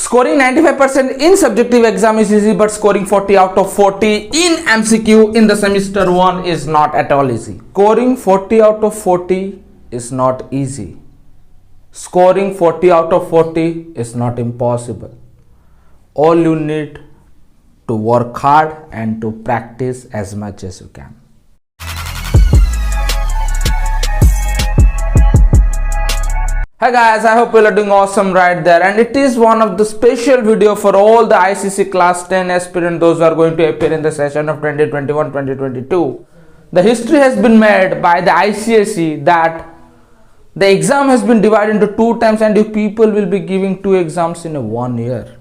Scoring 95% in subjective exam is easy, but scoring 40 out of 40 in MCQ in the semester 1 is not at all easy. Scoring 40 out of 40 is not easy. Scoring 40 out of 40 is not impossible. All you need to work hard and to practice as much as you can. Hi guys, I hope you are doing awesome right there, and it is one of the special video for all the ICC class 10 aspirant, those who are going to appear in the session of 2021-2022. The history has been made by the ICSE that the exam has been divided into 2 times and you people will be giving 2 exams in a 1 year,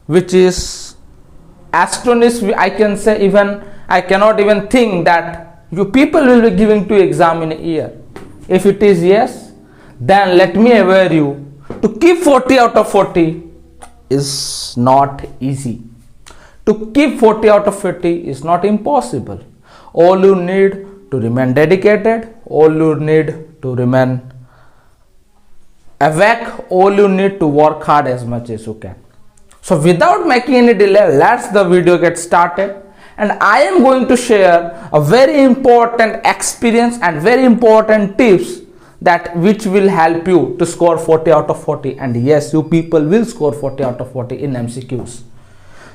which is astonishing. I can say even I cannot even think that you people will be giving 2 exams in a year. If it is yes, then let me aware you, to keep 40 out of 40 is not easy. To keep 40 out of 40 is not impossible. All you need to remain dedicated, all you need to remain awake, all you need to work hard as much as you can. So without making any delay, let's the video get started. And I am going to share a very important experience and very important tips that which will help you to score 40 out of 40. And yes, you people will score 40 out of 40 in MCQs.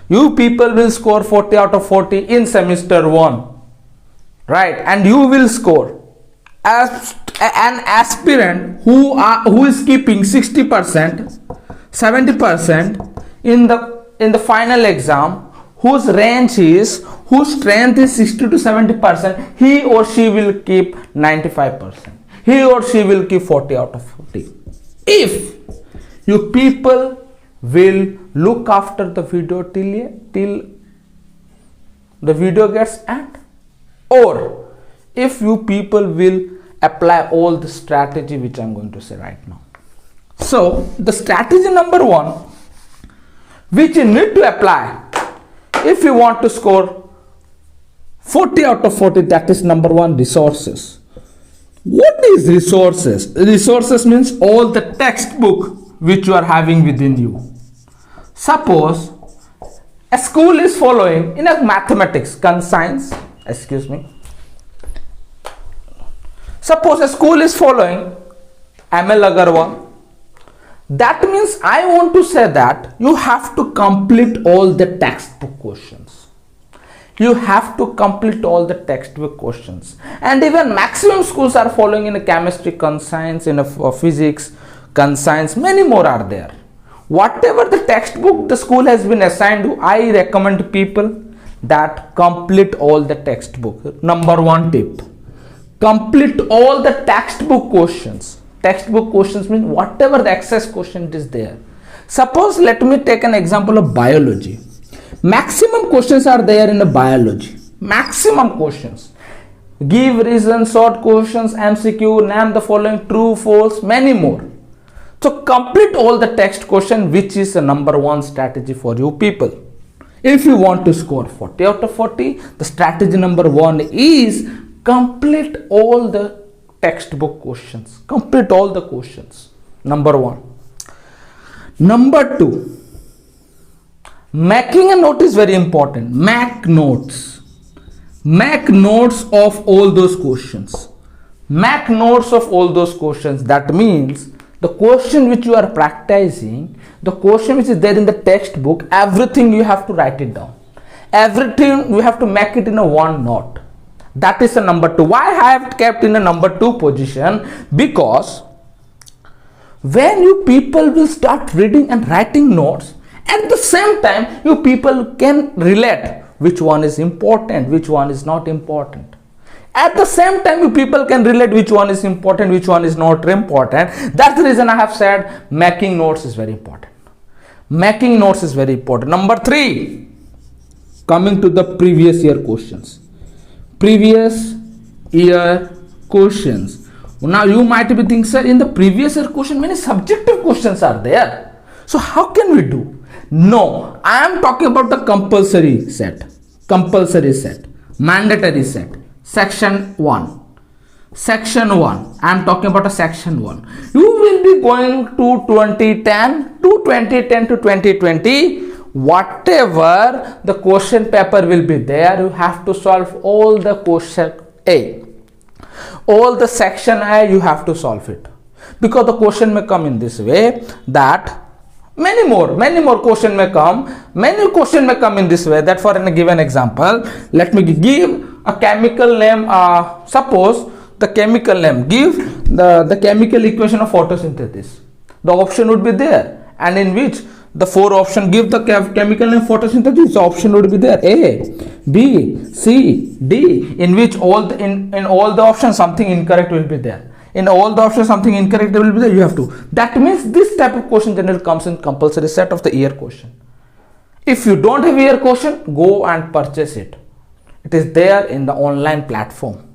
You people will score 40 out of 40 in semester 1, right? And you will score as an aspirant who is keeping 60%, 70% in the final exam, whose range is, whose strength is 60 to 70%, he or she will keep 95%. He or she will keep 40 out of 40. If you people will look after the video till the video gets end, or if you people will apply all the strategy which I am going to say right now. So the strategy number 1 which you need to apply if you want to score 40 out of 40, that is number 1, resources. What is resources? Resources means all the textbook which you are having within you. Suppose a school is following in a mathematics, science, Suppose a school is following ML Agarwal. That means I want to say that you have to complete all the textbook questions. You have to complete all the textbook questions. And even maximum schools are following in a chemistry, science, in a physics, science, many more are there. Whatever the textbook the school has been assigned to, I recommend people that complete all the textbook. Number 1 tip. Complete all the textbook questions. Textbook questions means whatever the excess question is there. Suppose let me take an example of biology. Maximum questions are there in the biology. Maximum questions. Give reason, short questions, MCQ, name the following, true, false, many more. So complete all the text question, which is the number 1 strategy for you people. If you want to score 40 out of 40, the strategy number 1 is complete all the textbook questions. Complete all the questions. Number 1. Number 2. Making a note is very important. Make notes. Make notes of all those questions. Make notes of all those questions. That means the question which you are practicing, the question which is there in the textbook, everything you have to write it down. Everything you have to make it in a 1 note. That is the number 2. Why I have kept in a number 2 position? Because when you people will start reading and writing notes, at the same time you people can relate which one is important, which one is not important. At the same time you people can relate which one is important, which one is not important. That's the reason I have said making notes is very important. Making notes is very important. Number 3, coming to the previous year questions. Previous year questions. Now you might be thinking, sir, in the previous year question many subjective questions are there. So how can we do? No, I am talking about the compulsory set, mandatory set, section 1. Section 1. I am talking about a section 1. You will be going to 2010 to 2020. Whatever the question paper will be there, you have to solve all the question A. All the section A, you have to solve it. Because the question may come in this way, that many more question may come. Many question may come in this way, that for a given example, let me give a chemical name. Suppose the chemical name, give the chemical equation of photosynthesis. The option would be there, and in which the four option, give the chemical name photosynthesis. The option would be there, A, B, C, D, in which all the, in all the options something incorrect will be there. In all the options something incorrect will be there. You have to. That means this type of question generally comes in compulsory set of the year question. If you don't have year question, go and purchase it. It is there in the online platform.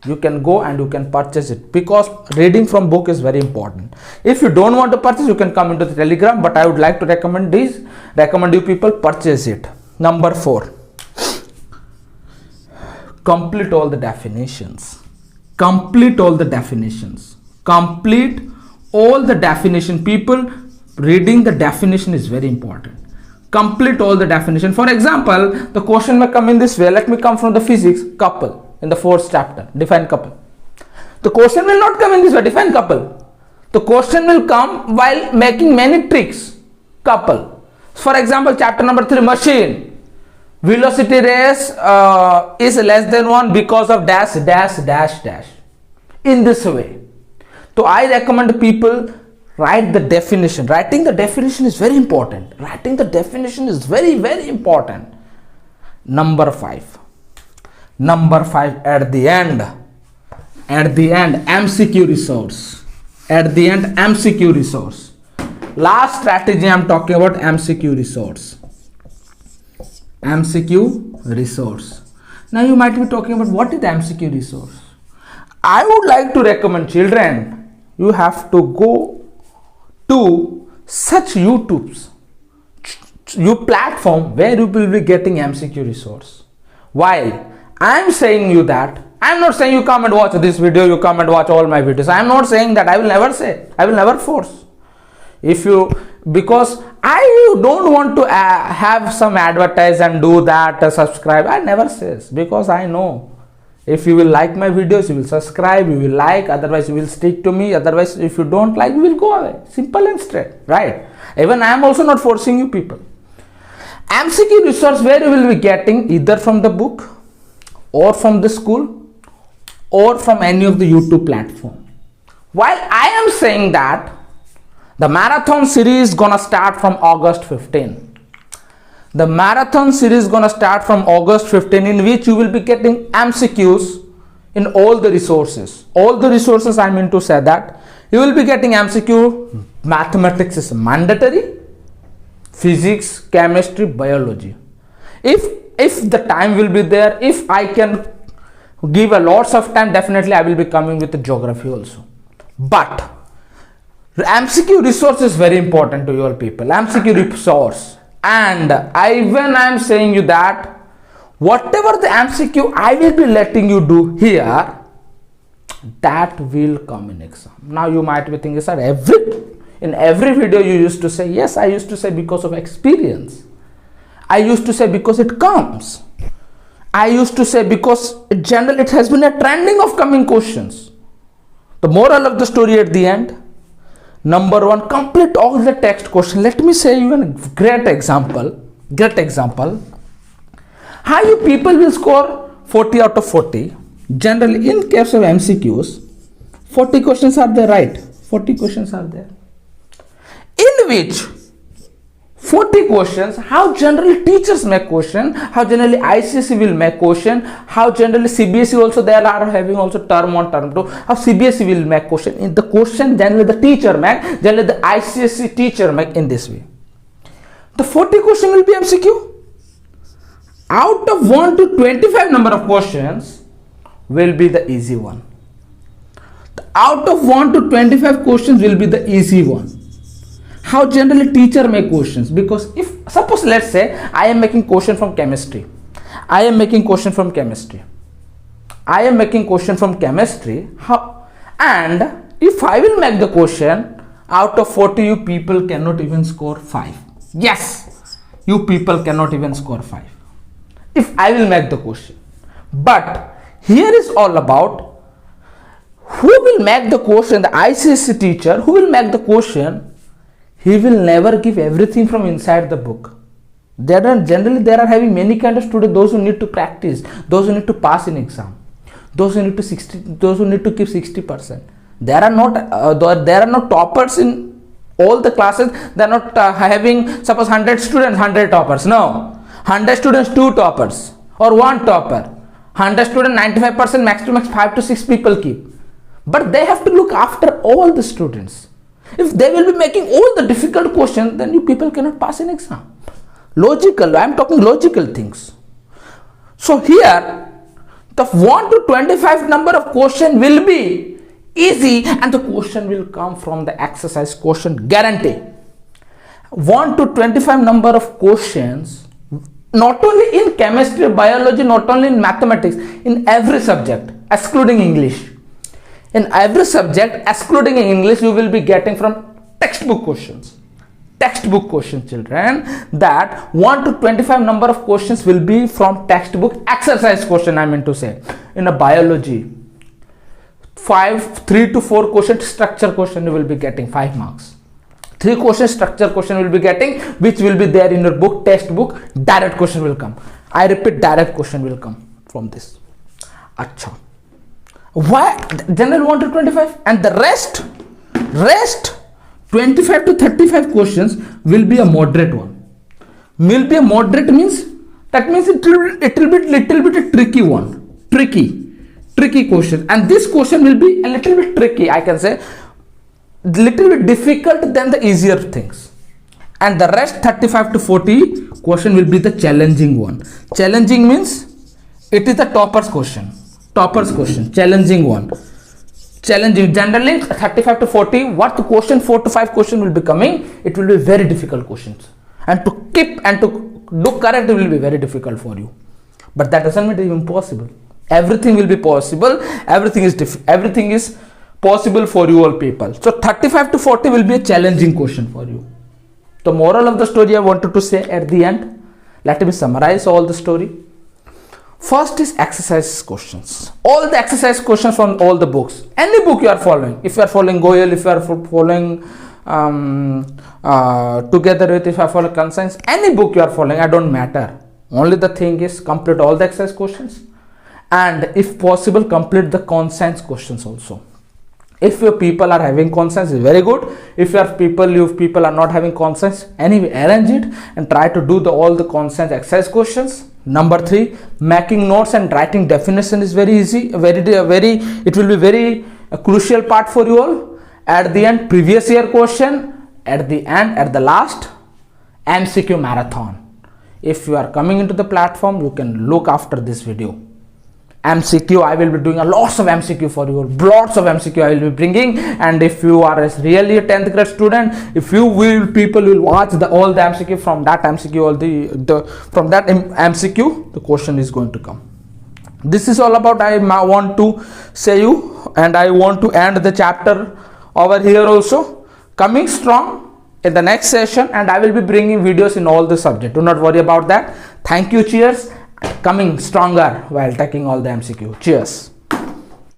You can go and you can purchase it, because reading from book is very important. If you don't want to purchase, you can come into the Telegram, but I would like to recommend you people purchase it. Number 4, complete all the definitions. Complete all the definitions. Complete all the definition. People, reading the definition is very important. Complete all the definition. For example, the question may come in this way. Let me come from the physics, couple. In the 4th chapter, define couple. The question will not come in this way, define couple. The question will come while making many tricks. Couple. For example, chapter number 3, machine. Velocity race is less than 1 because of dash, dash, dash, dash. In this way. So I recommend people write the definition. Writing the definition is very important. Writing the definition is very, very important. Number 5. At the end, MCQ resource. At the end, MCQ resource. Last strategy I am talking about, MCQ resource. MCQ resource. Now you might be talking about, what is the MCQ resource? I would like to recommend children, you have to go to such YouTube's platform where you will be getting MCQ resource. While I am saying you that, I am not saying you come and watch this video, you come and watch all my videos. I am not saying that. I will never say, I will never force. Because I don't want to have some advertise and do that, subscribe. I never says, because I know if you will like my videos, you will subscribe, you will like, otherwise you will stick to me. Otherwise, if you don't like, you will go away. Simple and straight, right? Even I am also not forcing you people. MCQ resource, where you will be getting either from the book, or from the school, or from any of the YouTube platform. While I am saying that the marathon series is gonna start from August 15. The marathon series is gonna start from August 15, in which you will be getting MCQs in all the resources. All the resources, I mean to say that you will be getting MCQ. Mathematics is mandatory. Physics, chemistry, biology. If the time will be there, if I can give a lots of time, definitely I will be coming with the geography also. But MCQ resource is very important to your people. MCQ resource. And when I am saying you that whatever the MCQ I will be letting you do here, that will come in exam. Now you might be thinking, sir, in every video you used to say, yes, I used to say because of experience. I used to say because it comes. I used to say because generally it has been a trending of coming questions. The moral of the story at the end, number 1, complete all the text question. Let me say you a great example. How you people will score 40 out of 40. Generally in case of MCQs, 40 questions are there, right? 40 questions are there. In which 40 questions, how generally teachers make question, how generally ICSE will make question, how generally CBSE also they are having also term 1, term 2, how CBSE will make question. In the question generally the teacher make, generally the ICSE teacher make in this way. The 40 question will be MCQ. Out of 1 to 25 number of questions will be the easy one. Out of 1 to 25 questions will be the easy one. How generally teacher make questions, because if suppose let's say I am making question from chemistry, I am making question from chemistry. How? And if I will make the question, out of 40 you people cannot even score 5. Yes, you people cannot even score 5 if I will make the question. But here is all about who will make the question. The ICSE teacher who will make the question, he will never give everything from inside the book. There are having many kind of students, those who need to practice, those who need to pass in exam, those who need to keep 60%. There are not toppers in all the classes. They are not having, suppose 100 students, 100 toppers. No, 100 students, 2 toppers or 1 topper. 100 students, 95%, max to max 5 to 6 people keep. But they have to look after all the students. If they will be making all the difficult questions, then you people cannot pass an exam. Logical, I am talking logical things. So here, the 1 to 25 number of question will be easy, and the question will come from the exercise question, guarantee. 1 to 25 number of questions, not only in chemistry, biology, not only in mathematics, in every subject, excluding English. In every subject, excluding English, you will be getting from textbook questions. Textbook questions, children. That 1 to 25 number of questions will be from textbook exercise question, I mean to say. In a biology, 3 to 4 question structure question you will be getting 5 marks. 3 question structure question will be getting, which will be there in your book, textbook. Direct question will come. I repeat, direct question will come from this. Acha. Why general 1 to 25 and the rest 25 to 35 questions will be a moderate one. Will be a moderate means, that means it will be little bit a tricky one. Tricky question, and this question will be a little bit tricky, I can say, little bit difficult than the easier things. And the rest 35 to 40 question will be the challenging one. Challenging means it is the topper's question, challenging one. Challenging, generally 35 to 40, what the question 4 to 5 question will be coming, it will be very difficult questions, and to keep and to do correct will be very difficult for you. But that doesn't mean it is impossible. Everything will be possible. Everything is possible for you all people. So 35 to 40 will be a challenging question for you. The moral of the story I wanted to say at the end, let me summarize all the story. First is exercise questions. All the exercise questions from all the books. Any book you are following. If you are following Goyal, if you are following Together With, if you are following Conscience, any book you are following, I don't matter. Only the thing is complete all the exercise questions. And if possible, complete the conscience questions also. If your people are having conscience, is very good. If you people are not having conscience, anyway, arrange it and try to do all the conscience exercise questions. Number 3, making notes and writing definition is very easy. It will be very a crucial part for you all. At the end, previous year question. At the end, at the last, MCQ marathon. If you are coming into the platform, you can look after this video. MCQ, I will be doing a lots of MCQ for you, lots of MCQ I will be bringing. And if you are really a 10th grade student, if you will, people will watch all the MCQ. From that MCQ, from that MCQ, the question is going to come. This is all about I want to say you, and I want to end the chapter over here also. Coming strong in the next session, and I will be bringing videos in all the subject. Do not worry about that. Thank you. Cheers. Coming stronger while taking all the MCQ. Cheers.